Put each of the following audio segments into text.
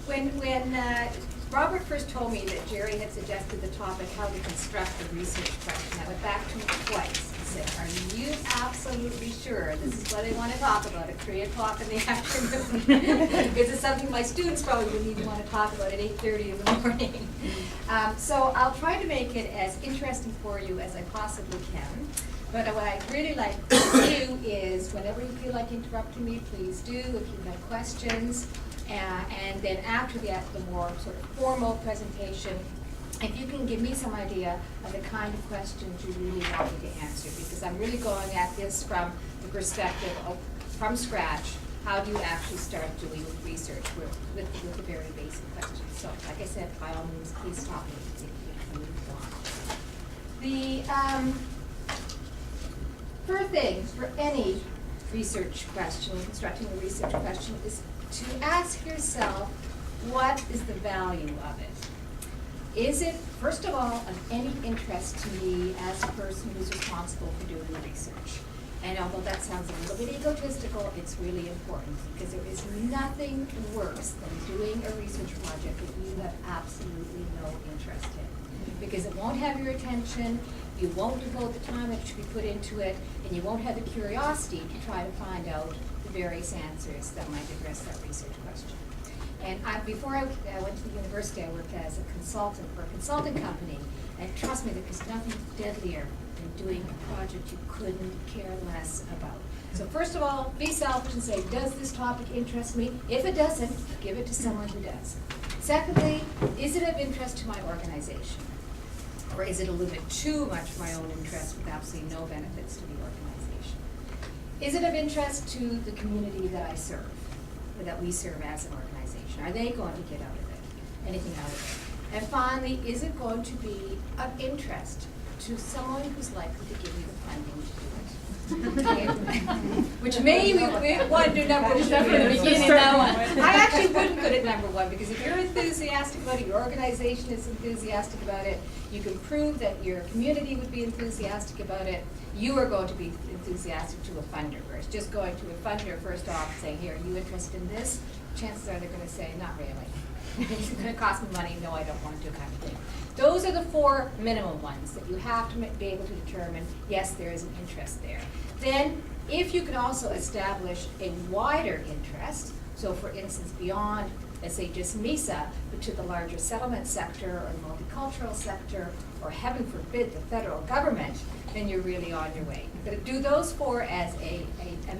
When Robert first told me that Jerry had suggested the topic, how to construct a research question, I went back to him twice and said, are you absolutely sure this is what I want to talk about at 3 o'clock in the afternoon? Is it something my students probably would even want to talk about at 8:30 in the morning? So I'll try to make it as interesting for you as I possibly can. But what I'd really like to do is, whenever you feel like interrupting me, please do, if you have questions. And then after the more sort of formal presentation, if you can give me some idea of the kind of questions you really want me to answer, because I'm really going at this from the perspective of, from scratch, how do you actually start doing research with the very basic questions. So, like I said, by all means, please stop me if you want. The first thing for any research question, constructing a research question, is to ask yourself, what is the value of it? Is it, first of all, of any interest to me as a person who's responsible for doing the research? And although that sounds a little bit egotistical, it's really important, because there is nothing worse than doing a research project that you have absolutely no interest in. Because it won't have your attention, you won't devote the time that should be put into it, and you won't have the curiosity to try to find out the various answers that might address that research question. And before I went to the university, I worked as a consultant for a consulting company, and trust me, there's nothing deadlier than doing a project you couldn't care less about. So first of all, be selfish and say, does this topic interest me? If it doesn't, give it to someone who does. Secondly, is it of interest to my organization? Or is it a little bit too much for my own interest with absolutely no benefits to the organization? Is it of interest to the community that I serve, or that we serve as an organization? Are they going to get out of it, anything out of it? And finally, is it going to be of interest to someone who's likely to give me the funding to do it? Which may we want to do number one from the beginning. That one. I actually wouldn't put it number one, because if you're enthusiastic about it, your organization is enthusiastic about it, you can prove that your community would be enthusiastic about it, you are going to be enthusiastic to a funder. Whereas just going to a funder first off and saying, here, are you interested in this? Chances are they're going to say, not really. It's going to cost me money, no, I don't want to, kind of thing. Those are the 4 minimum ones that you have to be able to determine, yes, there is an interest there. Then, if you can also establish a wider interest, so for instance, beyond, let's say, just MESA, but to the larger settlement sector or multicultural sector, or heaven forbid, the federal government, then you're really on your way. You've got to do those 4 as a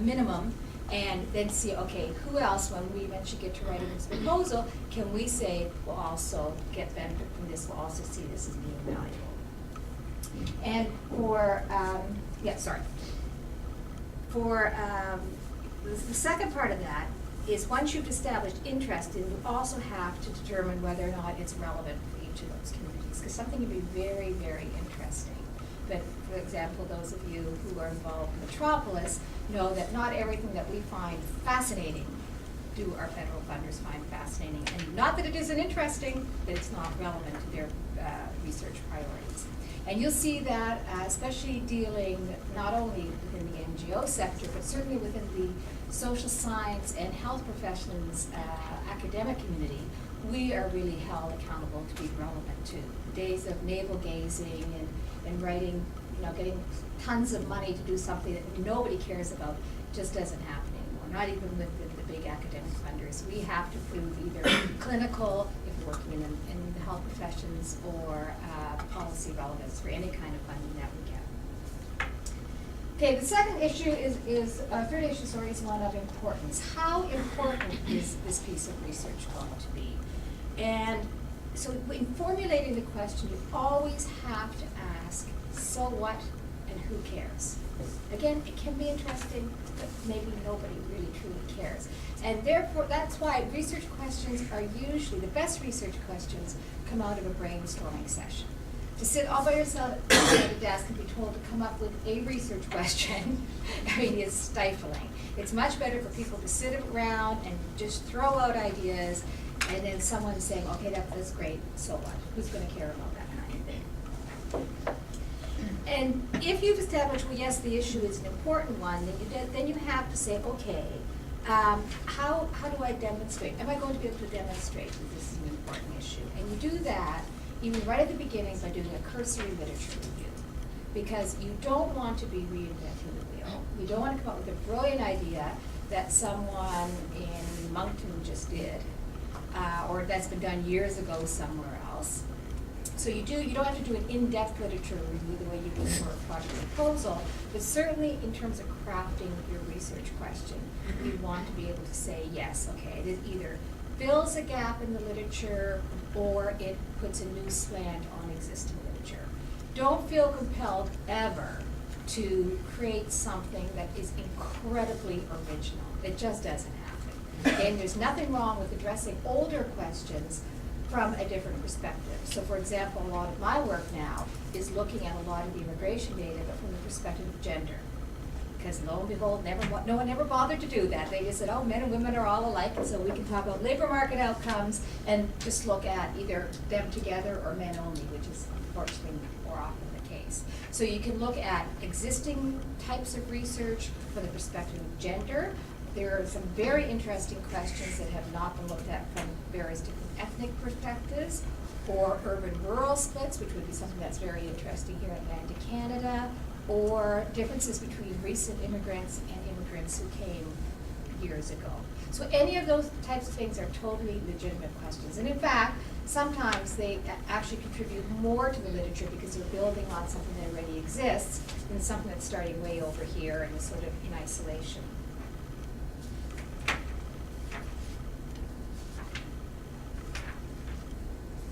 minimum, and then see, okay, who else, when we eventually get to writing this proposal, can we say will also get benefit from this, will also see this as being valuable. And for, the second part of that is, once you've established interest, you also have to determine whether or not it's relevant for each of those communities, because something can be very, very interesting. But for example, those of you who are involved in Metropolis know that not everything that we find fascinating do our federal funders find fascinating. And not that it isn't interesting, but it's not relevant to their research priorities. And you'll see that, especially dealing not only within the NGO sector, but certainly within the social science and health professions academic community, we are really held accountable to be relevant to. The days of navel gazing and writing, getting tons of money to do something that nobody cares about just doesn't happen anymore, not even with the big academic funders. We have to prove either clinical, if we're working in the health professions, or policy relevance for any kind of funding that we get. Okay, the second issue third issue, is one of importance. How important is this piece of research going to be? And so in formulating the question, you always have to ask, so what and who cares? Again, it can be interesting, but maybe nobody really truly cares. And therefore, that's why research questions are usually, the best research questions come out of a brainstorming session. To sit all by yourself at a desk and be told to come up with a research question, is stifling. It's much better for people to sit around and just throw out ideas, and then someone saying, okay, that's great, so what? Who's going to care about that kind of thing? And if you've established, well, yes, the issue is an important one, then you have to say, okay, How do I demonstrate? Am I going to be able to demonstrate that this is an important issue? And you do that even right at the beginning by doing a cursory literature review. Because you don't want to be reinventing the wheel. You don't want to come up with a brilliant idea that someone in Moncton just did, or that's been done years ago somewhere else. So you don't have to do an in-depth literature review the way you do for a project proposal, but certainly in terms of crafting your research question, you want to be able to say, yes, okay, it either fills a gap in the literature or it puts a new slant on existing literature. Don't feel compelled ever to create something that is incredibly original. It just doesn't happen. And there's nothing wrong with addressing older questions from a different perspective. So for example, a lot of my work now is looking at a lot of the immigration data, but from the perspective of gender. Because lo and behold, no one ever bothered to do that. They just said, oh, men and women are all alike, and so we can talk about labor market outcomes and just look at either them together or men only, which is unfortunately more often the case. So you can look at existing types of research from the perspective of gender. There are some very interesting questions that have not been looked at from various different ethnic perspectives, or urban-rural splits, which would be something that's very interesting here in Atlantic Canada, or differences between recent immigrants and immigrants who came years ago. So any of those types of things are totally legitimate questions. And in fact, sometimes they actually contribute more to the literature because they're building on something that already exists than something that's starting way over here and is sort of in isolation.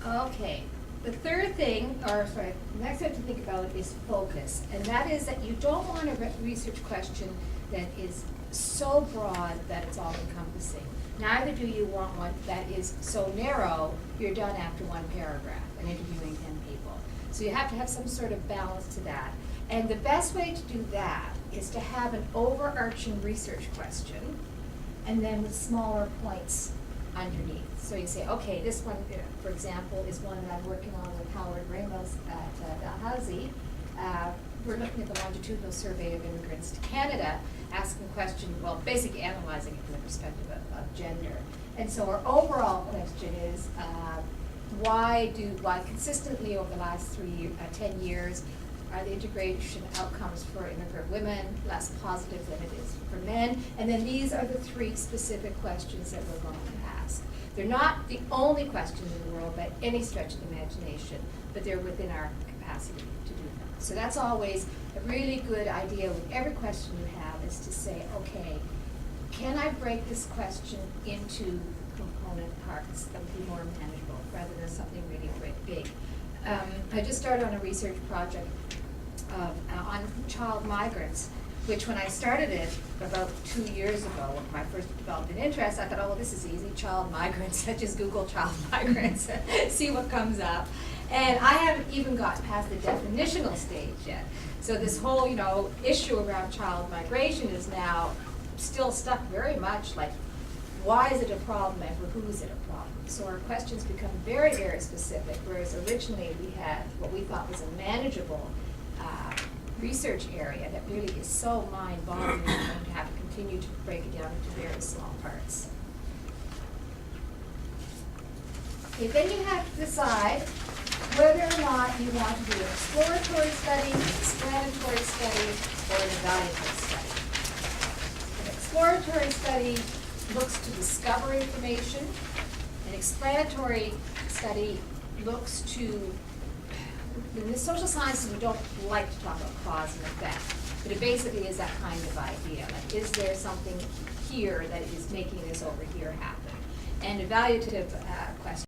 Okay, the third thing, the next thing to think about is focus. And that is that you don't want a research question that is so broad that it's all encompassing. Neither do you want one that is so narrow, you're done after one paragraph and interviewing 10 people. So you have to have some sort of balance to that. And the best way to do that is to have an overarching research question and then with smaller points underneath. So you say, okay, this one, for example, is one that I'm working on with Howard Ramos at Dalhousie. We're looking at the longitudinal survey of immigrants to Canada, asking the question, well, basically analyzing it from the perspective of gender. And so our overall question is, why consistently over the last 10 years, are the integration outcomes for immigrant women less positive than it is for men? And then these are the 3 specific questions that we're going to ask. They're not the only questions in the world by any stretch of the imagination, but they're within our capacity to do them. So that's always a really good idea with every question you have, is to say, okay, can I break this question into component parts that would be more manageable rather than something really big? I just started on a research project on child migrants, which when I started it about 2 years ago, when I first developed an interest, I thought, oh, well, this is easy, child migrants. I just Google child migrants, see what comes up. And I haven't even gotten past the definitional stage yet. So this whole, issue around child migration is now still stuck very much like, why is it a problem and for who is it a problem? So our questions become very, very specific, whereas originally we had what we thought was a manageable research area that really is so mind-boggling, we're going to have to continue to break it down into very small parts. Okay, then you have to decide whether or not you want to do an exploratory study, an explanatory study, or an evaluative study. An exploratory study looks to discover information. An explanatory study looks to, in the social sciences, we don't like to talk about cause and effect, but it basically is that kind of idea. Like, is there something here that is making this over here happen? And evaluative questions